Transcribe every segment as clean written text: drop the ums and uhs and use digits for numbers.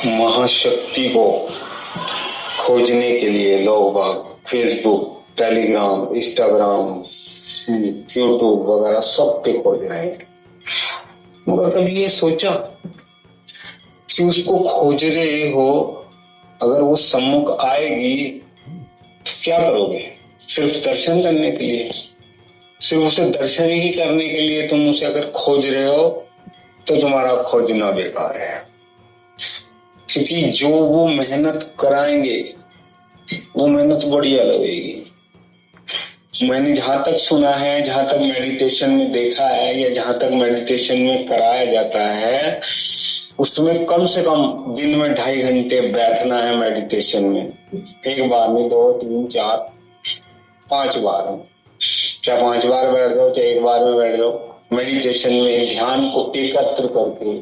महाशक्ति को खोजने के लिए लोग फेसबुक, टेलीग्राम, इंस्टाग्राम, यूट्यूब वगैरह सब पे खोज रहे हैं। मगर कभी ये सोचा कि उसको खोज रहे हो, अगर वो सम्मुख आएगी तो क्या करोगे? सिर्फ दर्शन करने के लिए, सिर्फ उसे दर्शन ही करने के लिए तुम उसे अगर खोज रहे हो तो तुम्हारा खोजना बेकार है। क्योंकि जो वो मेहनत कराएंगे वो मेहनत बड़ी अलग होगी। मैंने जहां तक सुना है, जहां तक मेडिटेशन में देखा है, या जहां तक मेडिटेशन में कराया जाता है, उसमें कम से कम दिन में 2.5 घंटे बैठना है मेडिटेशन में। एक बार में 2, 3, 4, 5 बार, चाहे 5 बार बैठ जाओ, चाहे एक बार में बैठ जाओ। मेडिटेशन में ध्यान को एकत्र करके,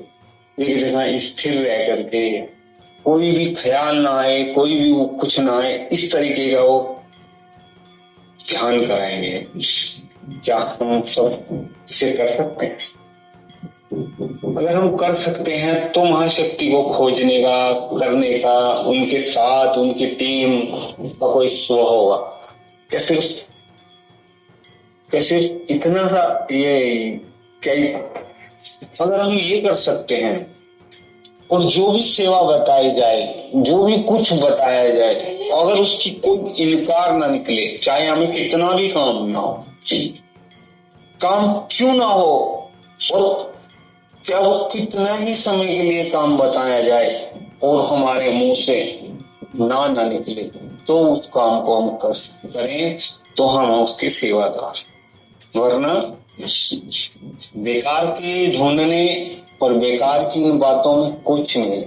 एक जगह स्थिर रह करके, कोई भी ख्याल ना आए, कोई भी कुछ ना आए, इस तरीके का वो ध्यान कराएंगे। क्या हम सब इसे कर सकते हैं? अगर हम कर सकते हैं तो महाशक्ति को खोजने का, करने का, उनके साथ उनकी टीम का कोई स्व होगा। कैसे इतना सा ये क्या, अगर हम ये कर सकते हैं और जो भी सेवा बताई जाए, जो भी कुछ बताया जाए, अगर उसकी कोई इनकार ना निकले, चाहे हमें कितना भी काम ना हो, काम क्यों ना हो, और चाहे वो कितना ही समय के लिए काम बताया जाए और हमारे मुंह से ना निकले, तो उस काम को हम करें तो हम उसके सेवादार। वरना बेकार के ढूंढने और बेकार की इन बातों में कुछ नहीं।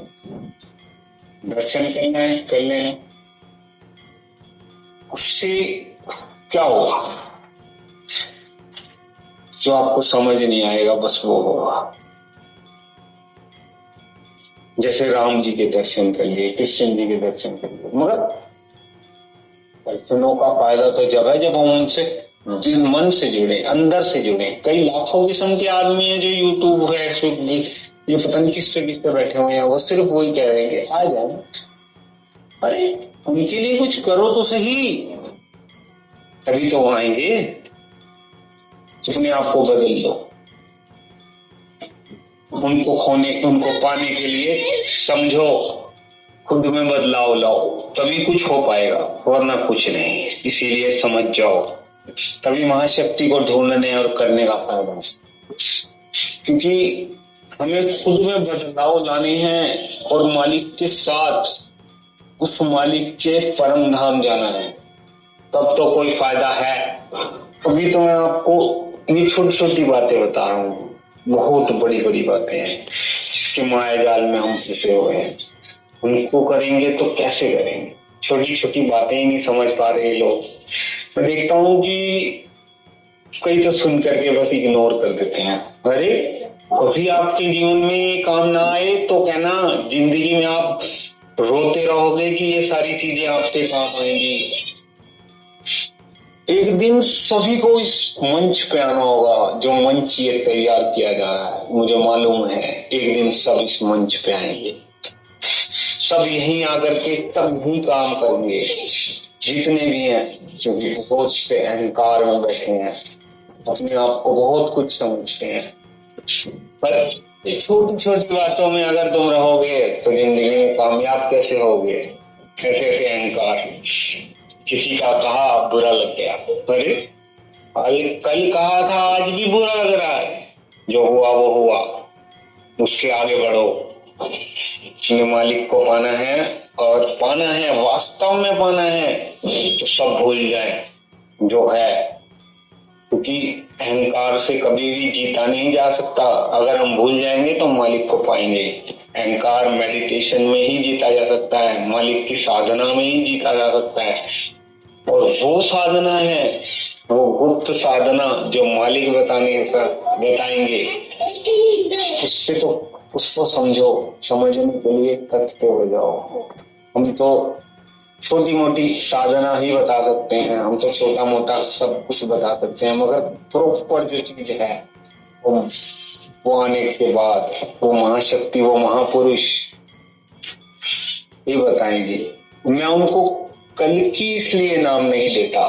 दर्शन करना है, कर लेना, उससे क्या होगा? जो आपको समझ नहीं आएगा बस वो होगा। जैसे राम जी के दर्शन कर लिए, कृष्ण जी के दर्शन कर लिए, मगर दर्शनों का फायदा तो जब है जब हम उनसे जिन मन से जुड़े, अंदर से जुड़े। कई लाखों किस्म के आदमी हैं जो यूट्यूब है, ये पता नहीं किस पे बैठे हुए हैं, वो सिर्फ वही कह रहे हैं आ जाए। अरे उनके लिए कुछ करो तो सही, तभी तो वो आएंगे। अपने आप को बदल दो, उनको पाने के लिए समझो, खुद में बदलाव लाओ, तभी कुछ हो पाएगा, वरना कुछ नहीं। इसीलिए समझ जाओ, तभी महाशक्ति को ढूंढने और करने का फायदा है। क्योंकि हमें खुद में बदलाव लाने हैं और मालिक के साथ, उस मालिक के परम धाम जाना है, तब तो कोई फायदा है। अभी तो मैं आपको ये छोटी छोटी बातें बता रहा हूँ, बहुत बड़ी बड़ी बातें हैं जिसके माया जाल में हम फंसे हुए हैं। उनको करेंगे तो कैसे करेंगे? छोटी छोटी बातें ही नहीं समझ पा रहे लोग। मैं देखता हूँ कि कई तो सुन करके बस इग्नोर कर देते हैं। अरे कभी आपके जीवन में काम ना आए तो कहना, जिंदगी में आप रोते रहोगे कि ये सारी चीजें आपके काम आएंगी। एक दिन सभी को इस मंच पे आना होगा, जो मंच ये तैयार किया जा रहा है। मुझे मालूम है एक दिन सब इस मंच पे आएंगे, सब यहीं आकर के सब ही काम करेंगे, जितने भी हैं, क्योंकि बहुत से अहंकार में बैठे हैं, अपने आप को बहुत कुछ समझते हैं। पर छोटी छोटी बातों में अगर तुम रहोगे तो जिंदगी में कामयाब कैसे होगे? ऐसे अहंकार, किसी का कहा बुरा लग गया, अरे कल कहा था आज भी बुरा लग रहा है, जो हुआ वो हुआ, उसके आगे बढ़ो। अपने मालिक को पाना है, और पाना है, वास्तव में पाना है, तो सब भूल जाए जो है। क्योंकि अहंकार से कभी भी जीता नहीं जा सकता। अगर हम भूल जाएंगे तो मालिक को पाएंगे। अहंकार मेडिटेशन में ही जीता जा सकता है, मालिक की साधना में ही जीता जा सकता है। और वो साधना है, वो गुप्त साधना जो मालिक बताएंगे, उससे तो उसको समझो, समझने के लिए तत्पर हो जाओ। हम तो छोटी मोटी साधना ही बता सकते हैं, हम तो छोटा मोटा सब कुछ बता सकते हैं, मगर प्रॉपर जो चीज है वो आने के बाद, वो महाशक्ति, वो महापुरुष ये बताएंगे। मैं उनको कल्कि इसलिए नाम नहीं देता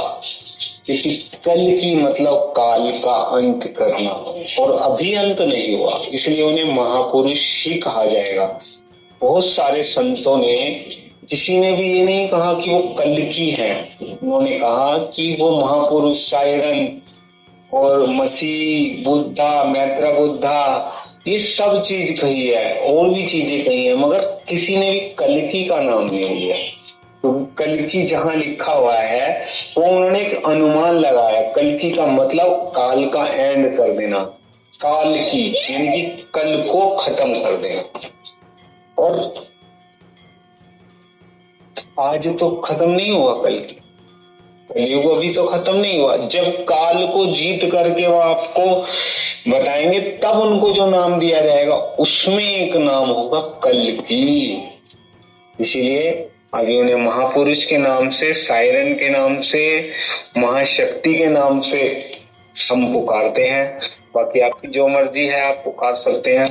क्योंकि कल्कि मतलब काल का अंत करना, और अभी अंत नहीं हुआ, इसलिए उन्हें महापुरुष ही कहा जाएगा। बहुत सारे संतों ने, किसी ने भी ये नहीं कहा कि वो कल्कि हैं, उन्होंने कहा कि वो महापुरुष सायरन और मसीह, बुद्धा, मैत्रा बुद्धा, ये सब चीज कही है, और भी चीजें कही है, मगर किसी ने भी कल्कि का नाम नहीं लिया। तो कल्कि जहां लिखा हुआ है वो उन्होंने एक अनुमान लगाया। कल्कि का मतलब काल का एंड कर देना, काल की यानी कि कल को खत्म कर देना। और आज तो खत्म नहीं हुआ कल्कि, कलयुग अभी तो खत्म नहीं हुआ। जब काल को जीत करके वो आपको बताएंगे तब उनको जो नाम दिया जाएगा उसमें एक नाम होगा कल्कि। इसीलिए अभी उन्हें महापुरुष के नाम से, सायरन के नाम से, महाशक्ति के नाम से हम पुकारते हैं। बाकी आपकी जो मर्जी है आप पुकार सकते हैं।